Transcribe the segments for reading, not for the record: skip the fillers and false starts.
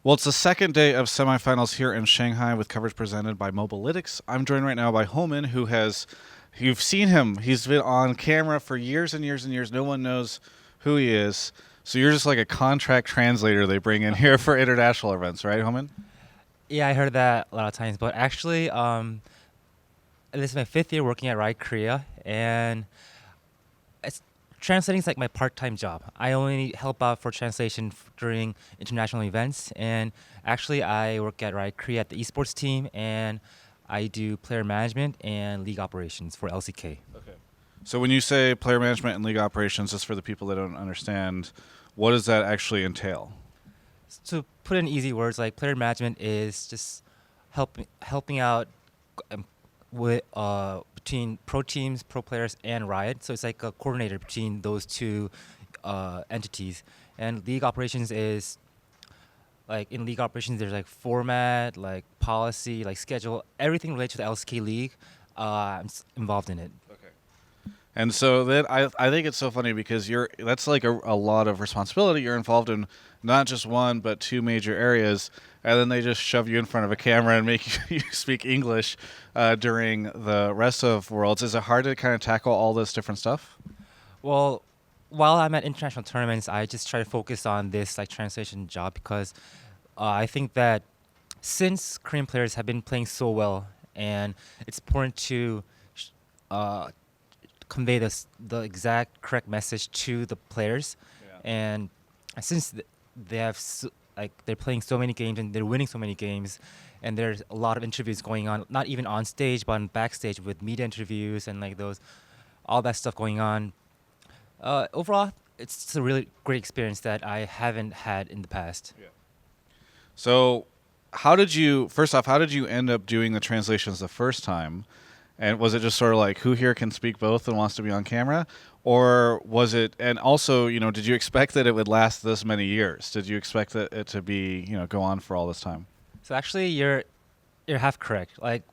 Well, it's the second day of semifinals here in Shanghai with coverage presented by Mobalytics. I'm joined right now by Homin, who has, you've seen him. He's been on camera for years and years and years. No one knows who he is. So you're just like a contract translator they bring in here for international events, right, Homin? Yeah, I heard that a lot of times, but actually, this is my fifth year working at Riot Korea, and it's translating is like my part-time job. I only help out for translation during international events, and actually, I work at Riot Korea at the esports team, and I do player management and league operations for LCK. Okay. So when you say player management and league operations, just for the people that don't understand, what does that actually entail? To put in easy words, like player management is just helping out um, with between pro teams, pro players, and Riot. So it's like a coordinator between those two entities. And league operations is like in league operations, there's like format, like policy, like schedule, everything related to the LCK league. Involved in it. Okay. And so that I think it's so funny because you're that's like a lot of responsibility. You're involved in not just one but two major areas, and then they just shove you in front of a camera and make you speak English during the rest of Worlds. Is it hard to kind of tackle all this different stuff? Well, while I'm at international tournaments, I just try to focus on this like translation job because I think that since Korean players have been playing so well, and it's important to uh, convey the exact correct message to the players, Yeah. and since they have like they're playing so many games and they're winning so many games, and there's a lot of interviews going on, not even on stage but on backstage with media interviews and like those all that stuff going on. Overall, it's just a really great experience that I haven't had in the past. Yeah. So, how did you first off? How did you end up doing the translations the first time? And was it just sort of like who here can speak both and wants to be on camera, or was it? And also, did you expect that it would last this many years? Did you expect that it to be, go on for all this time? So actually, you're half correct. Like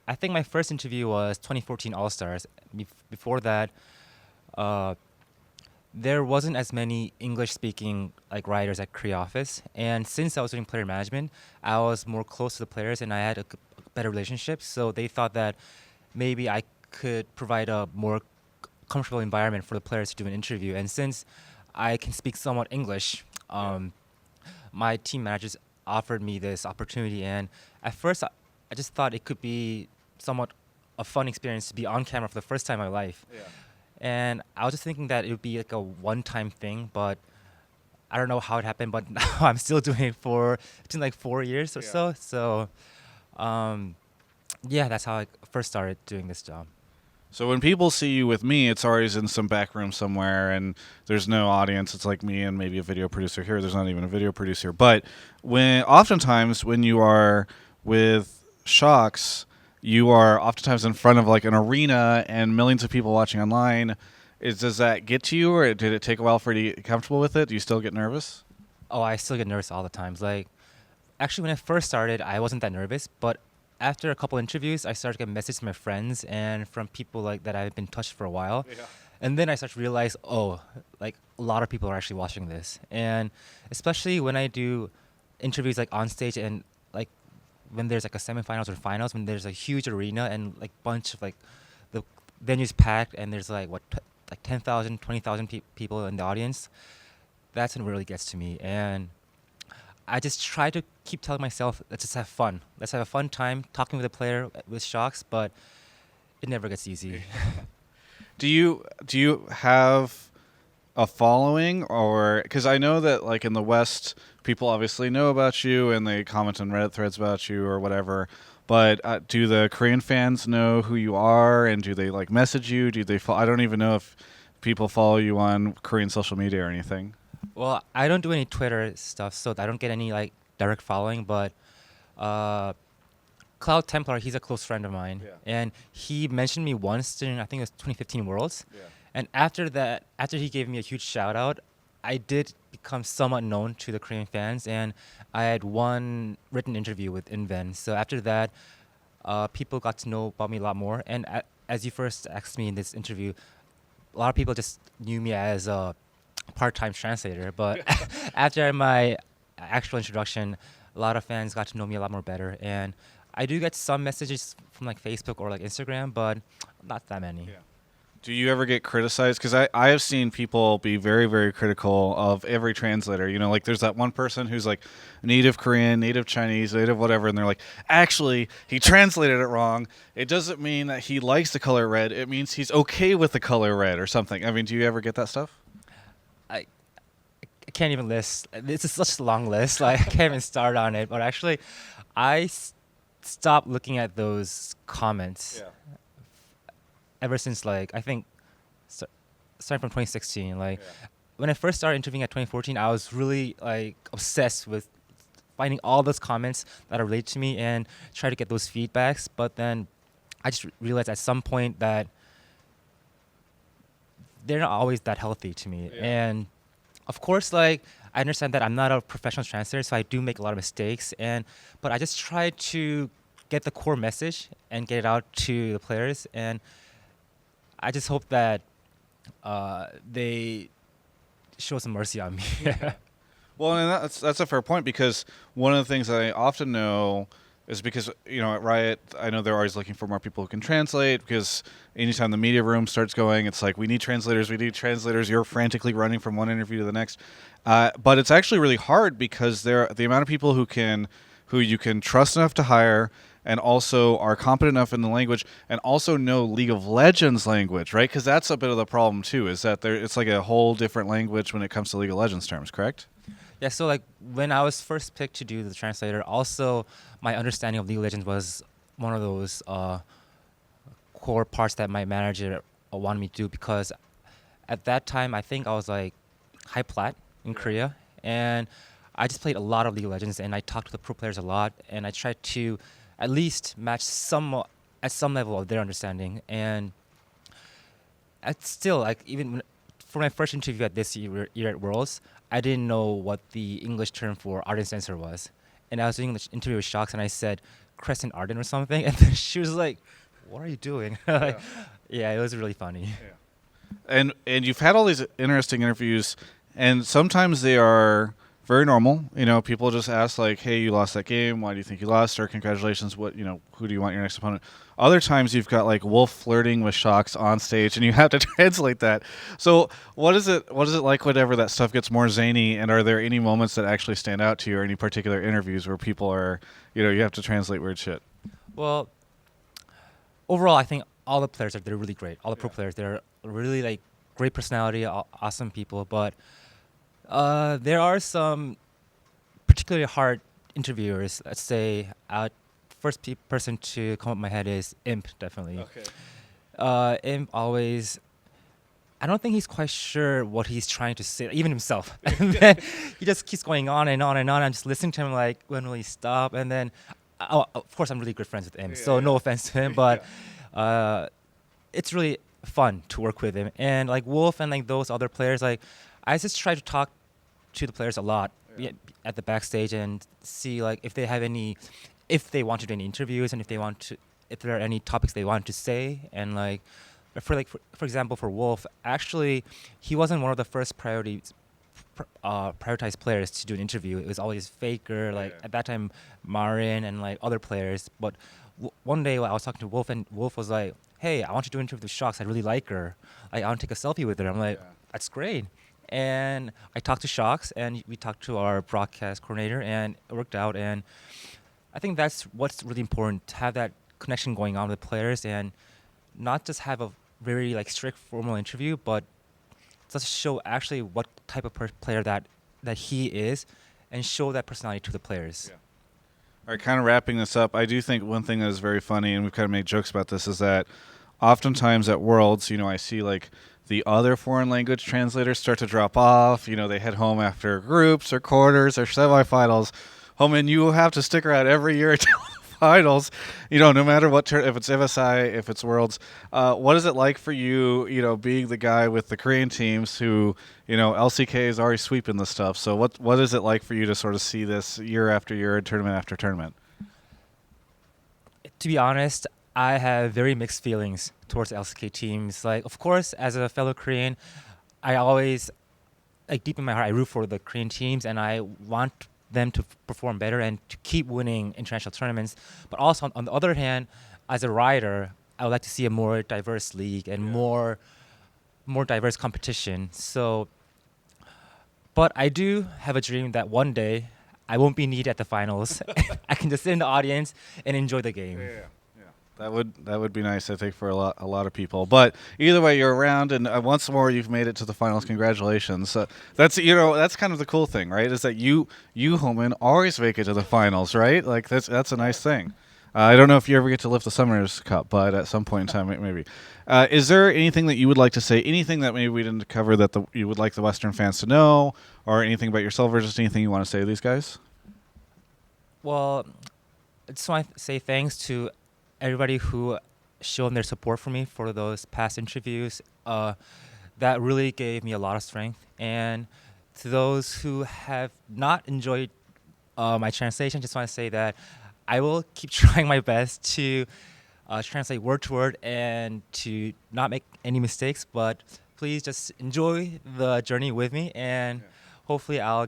I think my first interview was 2014 All Stars. Before that, uh, there wasn't as many English speaking like writers at Korea office, and since I was doing player management, I was more close to the players and I had a better relationship. So they thought that maybe I could provide a more comfortable environment for the players to do an interview. And since I can speak somewhat English, Yeah. my team managers offered me this opportunity. And at first, I just thought it could be somewhat a fun experience to be on camera for the first time in my life. Yeah. And I was just thinking that it would be like a one-time thing, but I don't know how it happened. But now I'm still doing it for it's been like 4 years or Yeah. so. So, um, yeah, that's how I first started doing this job. So when people see you with me, it's always in some back room somewhere, and there's no audience. It's like me and maybe a video producer here. There's not even a video producer. But oftentimes when you are with Shocks, you are oftentimes in front of like an arena and millions of people watching online. Does that get to you, or did it take a while for you to get comfortable with it? Do you still get nervous? Oh, I still get nervous all the times. Like, actually, when I first started, I wasn't that nervous, but after a couple interviews, I started getting messages from my friends and from people like that I've been in touch for a while. Yeah. And then I started to realize, oh, like a lot of people are actually watching this. And especially when I do interviews like on stage and like when there's like a semifinals or finals, when there's a huge arena and like bunch of like the venue's packed and there's like like 10,000, 20,000 people in the audience, that's when it really gets to me. And I just try to keep telling myself, let's just have fun. Let's have a fun time talking with a player with Shocks, but it never gets easy. Do you have a following, or because I know that like in the West, people obviously know about you and they comment on Reddit threads about you or whatever. But do the Korean fans know who you are, and do they like message you? Do they? I don't even know if people follow you on Korean social media or anything. Well, I don't do any Twitter stuff, so I don't get any like direct following, but uh, Cloud Templar, he's a close friend of mine, Yeah. and he mentioned me once during I think it was 2015 Worlds, Yeah. and after that, after he gave me a huge shout out, I did become somewhat known to the Korean fans, and I had one written interview with Inven. So after that, people got to know about me a lot more. And as you first asked me in this interview, a lot of people just knew me as a part-time translator. But after my actual introduction, a lot of fans got to know me a lot more better, and I do get some messages from like Facebook or like Instagram, but not that many. Yeah. Do you ever get criticized? Because I have seen people be very, very critical of every translator. You know, like there's that one person who's like native Korean, native Chinese, native whatever, and they're like, actually, he translated it wrong. It doesn't mean that he likes the color red. It means he's okay with the color red or something. I mean, do you ever get that stuff? I can't even list. This is such a long list. Like I can't even start on it. But actually, I stopped looking at those comments ever since like I think starting from 2016. Like when I first started interviewing at 2014, I was really like obsessed with finding all those comments that are related to me and try to get those feedbacks. But then I just realized at some point that they're not always that healthy to me. And of course, like I understand that I'm not a professional translator, so I do make a lot of mistakes. But I just try to get the core message and get it out to the players. And I just hope that they show some mercy on me. Well, and that's a fair point, because one of the things that I often know is because, you know, at Riot, I know they're always looking for more people who can translate, because anytime the media room starts going, it's like, we need translators, we need translators. You're frantically running from one interview to the next. But it's actually really hard, because the amount of people who you can trust enough to hire, and also are competent enough in the language, and also know League of Legends language, right? Because that's a bit of the problem too, is that it's like a whole different language when it comes to League of Legends terms, correct? Yeah, so like when I was first picked to do the translator, also my understanding of League of Legends was one of those core parts that my manager wanted me to do, because at that time I think I was like high plat in Korea, and I just played a lot of League of Legends, and I talked to the pro players a lot, and I tried to at least match at some level of their understanding. And still, like even for my first interview at this year at Worlds, I didn't know what the English term for ardent sensor was. And I was doing the interview with Shox, and I said crescent ardent or something, and then she was like, "What are you doing?" Yeah, it was really funny. And you've had all these interesting interviews, and sometimes they are very normal. You know, people just ask like, "Hey, you lost that game. Why do you think you lost?" Or "Congratulations. Who do you want your next opponent?" Other times you've got like Wolf flirting with Shox on stage, and you have to translate that. So what is it like whenever that stuff gets more zany? And are there any moments that actually stand out to you, or any particular interviews where people are, you have to translate weird shit? Well, overall, I think all the players they're really great. All the pro players, they're really like great personality, awesome people. But there are some particularly hard interviewers. Let's say first person to come up in my head is Imp, definitely. Okay. Imp always, I don't think he's quite sure what he's trying to say, even himself. And then he just keeps going on and on and on. I'm just listening to him like, when will he stop? And then, of course, I'm really good friends with him, so no offense to him, but it's really fun to work with him. And like Wolf and like those other players, like I just try to talk to the players a lot at the backstage and see like if they want to do any interviews, and if there are any topics they want to say. And like for example, for Wolf, actually he wasn't one of the first prioritized players to do an interview. It was always Faker, at that time Marin, and like other players. But one day I was talking to Wolf, and Wolf was like, "Hey, I want to do an interview with Shox. I really like her. I want to take a selfie with her." I'm like, "That's great." And I talked to Shox, and we talked to our broadcast coordinator, and it worked out. And I think that's what's really important, to have that connection going on with the players, and not just have a very like strict formal interview, but just show actually what type of player that he is, and show that personality to the players. Yeah. All right, kind of wrapping this up, I do think one thing that is very funny, and we've kind of made jokes about this, is that oftentimes at Worlds, I see like the other foreign language translators start to drop off. They head home after groups or quarters or semifinals. Homin, you have to stick around every year until the finals, no matter what, if it's MSI, if it's Worlds. What is it like for you, being the guy with the Korean teams who, LCK is already sweeping the stuff. So what is it like for you to sort of see this year after year and tournament after tournament? To be honest, I have very mixed feelings towards LCK teams. Like, of course, as a fellow Korean, I always, like deep in my heart, I root for the Korean teams, and I want them to perform better and to keep winning international tournaments. But also on the other hand, as a rider, I would like to see a more diverse league and more diverse competition. So, but I do have a dream that one day I won't be needed at the finals. I can just sit in the audience and enjoy the game. Yeah. That would be nice, I think, for a lot of people. But either way, you're around, and once more, you've made it to the finals. Congratulations! That's kind of the cool thing, right? Is that you Homin always make it to the finals, right? Like that's a nice thing. I don't know if you ever get to lift the Summers Cup, but at some point in time, maybe. Is there anything that you would like to say? Anything that maybe we didn't cover that you would like the Western fans to know, or anything about yourself, or just anything you want to say to these guys? Well, I just want to say thanks to everybody who shown their support for me for those past interviews. That really gave me a lot of strength. And to those who have not enjoyed my translation, just want to say that I will keep trying my best to translate word to word and to not make any mistakes. But please just enjoy the journey with me, and hopefully I'll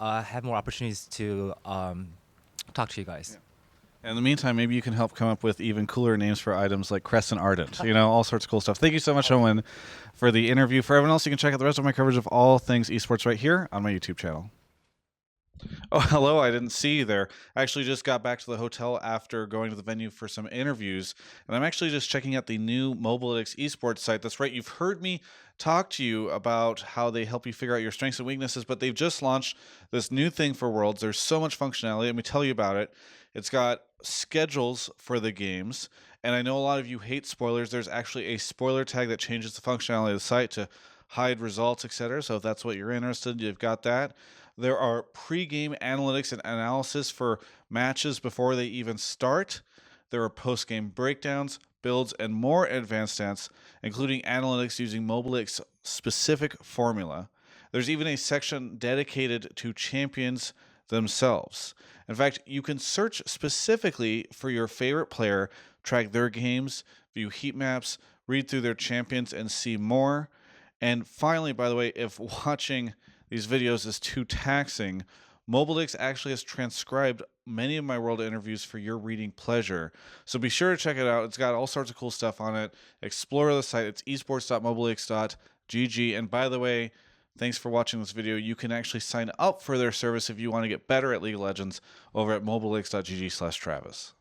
have more opportunities to talk to you guys. In the meantime, maybe you can help come up with even cooler names for items like Crescent Ardent, all sorts of cool stuff. Thank you so much, Owen, for the interview. For everyone else, you can check out the rest of my coverage of all things esports right here on my YouTube channel. Oh, hello. I didn't see you there. I actually just got back to the hotel after going to the venue for some interviews, and I'm actually just checking out the new Mobalytics esports site. That's right. You've heard me talk to you about how they help you figure out your strengths and weaknesses, but they've just launched this new thing for Worlds. There's so much functionality. Let me tell you about it. It's got schedules for the games, and I know a lot of you hate spoilers. There's actually a spoiler tag that changes the functionality of the site to hide results, etc. So if that's what you're interested in, you've got that. There are pre-game analytics and analysis for matches before they even start. There are post-game breakdowns, builds, and more advanced stats, including analytics using Mobalytics' specific formula. There's even a section dedicated to champions themselves. In fact, you can search specifically for your favorite player, track their games, view heat maps, read through their champions, and see more. And finally, by the way, if watching these videos is too taxing, Mobalytics actually has transcribed many of my world interviews for your reading pleasure. So be sure to check it out. It's got all sorts of cool stuff on it. Explore the site. It's esports.mobalytics.gg. And by the way, thanks for watching this video. You can actually sign up for their service if you want to get better at League of Legends over at mobalytics.gg/Travis.